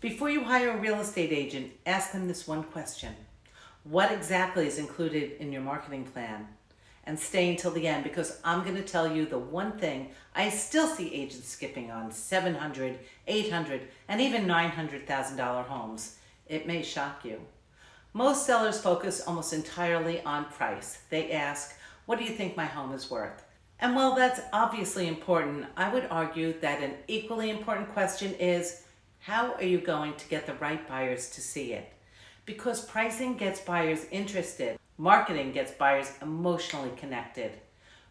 Before you hire a real estate agent, ask them this one question. What exactly is included in your marketing plan? And stay until the end, because I'm going to tell you the one thing I still see agents skipping on $700, $800, and even $900,000 homes. It may shock you. Most sellers focus almost entirely on price. They ask, what do you think my home is worth? And while that's obviously important, I would argue that an equally important question is, how are you going to get the right buyers to see it? Because pricing gets buyers interested, marketing gets buyers emotionally connected.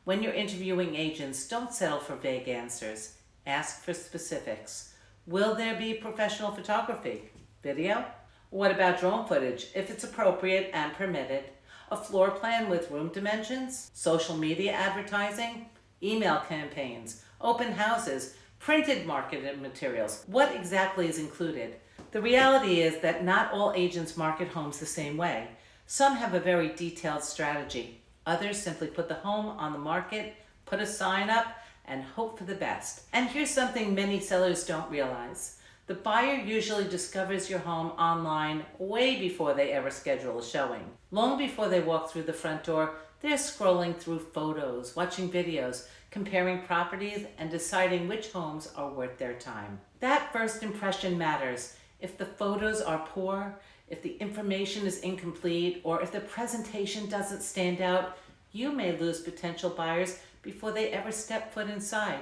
When you're interviewing agents, don't settle for vague answers. Ask for specifics. Will there be professional photography? Video? What about drone footage, if it's appropriate and permitted? A floor plan with room dimensions? Social media advertising? Email campaigns? Open houses? Printed marketing materials? What exactly is included? The reality is that not all agents market homes the same way. Some have a very detailed strategy. Others simply put the home on the market, put a sign up, and hope for the best. And here's something many sellers don't realize. The buyer usually discovers your home online way before they ever schedule a showing. Long before they walk through the front door, they're scrolling through photos, watching videos, comparing properties, and deciding which homes are worth their time. That first impression matters. If the photos are poor, if the information is incomplete, or if the presentation doesn't stand out, you may lose potential buyers before they ever step foot inside.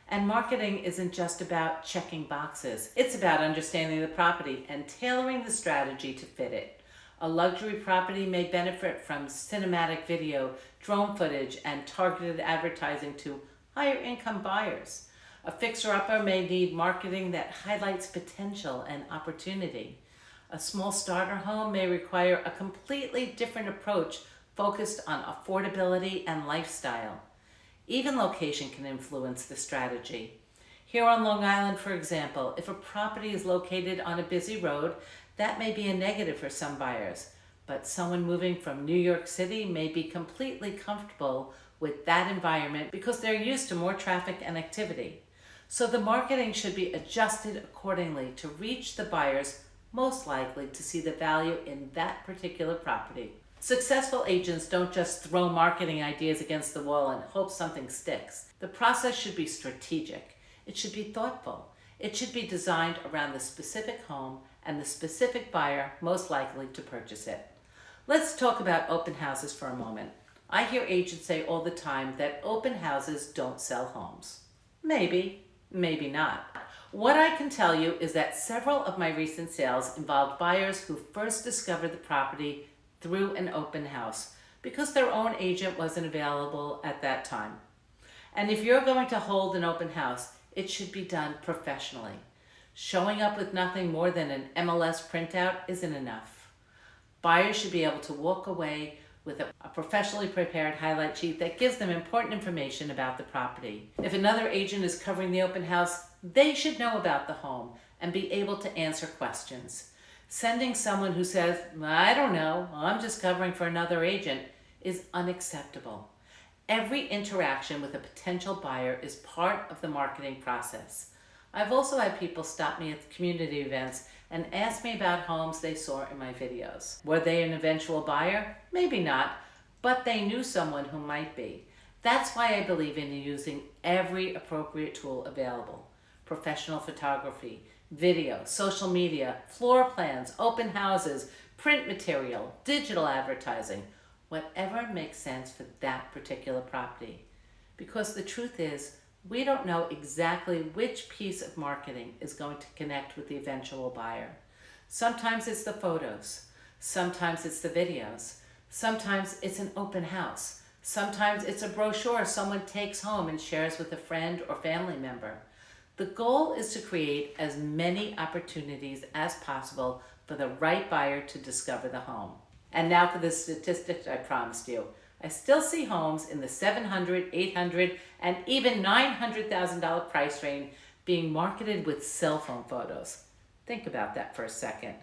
And marketing isn't just about checking boxes. It's about understanding the property and tailoring the strategy to fit it. A luxury property may benefit from cinematic video, drone footage, and targeted advertising to higher income buyers. A fixer-upper may need marketing that highlights potential and opportunity. A small starter home may require a completely different approach focused on affordability and lifestyle. Even location can influence the strategy. Here on Long Island, for example, if a property is located on a busy road, that may be a negative for some buyers. But someone moving from New York City may be completely comfortable with that environment because they're used to more traffic and activity. So the marketing should be adjusted accordingly to reach the buyers most likely to see the value in that particular property. Successful agents don't just throw marketing ideas against the wall and hope something sticks. The process should be strategic. It should be thoughtful. It should be designed around the specific home and the specific buyer most likely to purchase it. Let's talk about open houses for a moment. I hear agents say all the time that open houses don't sell homes. Maybe, maybe not. What I can tell you is that several of my recent sales involved buyers who first discovered the property through an open house because their own agent wasn't available at that time. And if you're going to hold an open house, it should be done professionally. Showing up with nothing more than an MLS printout isn't enough. Buyers should be able to walk away with a professionally prepared highlight sheet that gives them important information about the property. If another agent is covering the open house, they should know about the home and be able to answer questions. Sending someone who says, I don't know, I'm just covering for another agent, is unacceptable. Every interaction with a potential buyer is part of the marketing process. I've also had people stop me at community events and ask me about homes they saw in my videos. Were they an eventual buyer? Maybe not, but they knew someone who might be. That's why I believe in using every appropriate tool available. Professional photography, video, social media, floor plans, open houses, print material, digital advertising, whatever makes sense for that particular property. Because the truth is, we don't know exactly which piece of marketing is going to connect with the eventual buyer. Sometimes it's the photos, sometimes it's the videos, sometimes it's an open house, sometimes it's a brochure someone takes home and shares with a friend or family member. The goal is to create as many opportunities as possible for the right buyer to discover the home. And now for the statistics I promised you. I still see homes in the $700,000, $800,000, and even $900,000 price range being marketed with cell phone photos. Think about that for a second.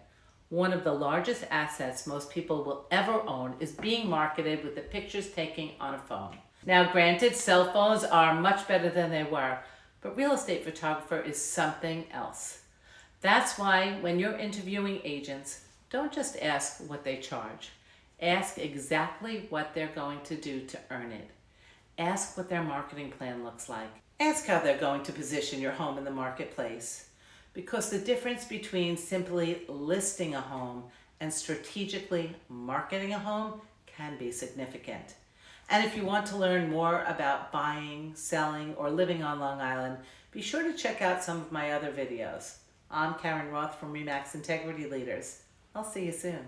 One of the largest assets most people will ever own is being marketed with the pictures taken on a phone. Now, granted, cell phones are much better than they were, but real estate photographer is something else. That's why when you're interviewing agents, don't just ask what they charge. Ask exactly what they're going to do to earn it. Ask what their marketing plan looks like. Ask how they're going to position your home in the marketplace. Because the difference between simply listing a home and strategically marketing a home can be significant. And if you want to learn more about buying, selling, or living on Long Island, be sure to check out some of my other videos. I'm Karen Roth from RE/MAX Integrity Leaders. I'll see you soon.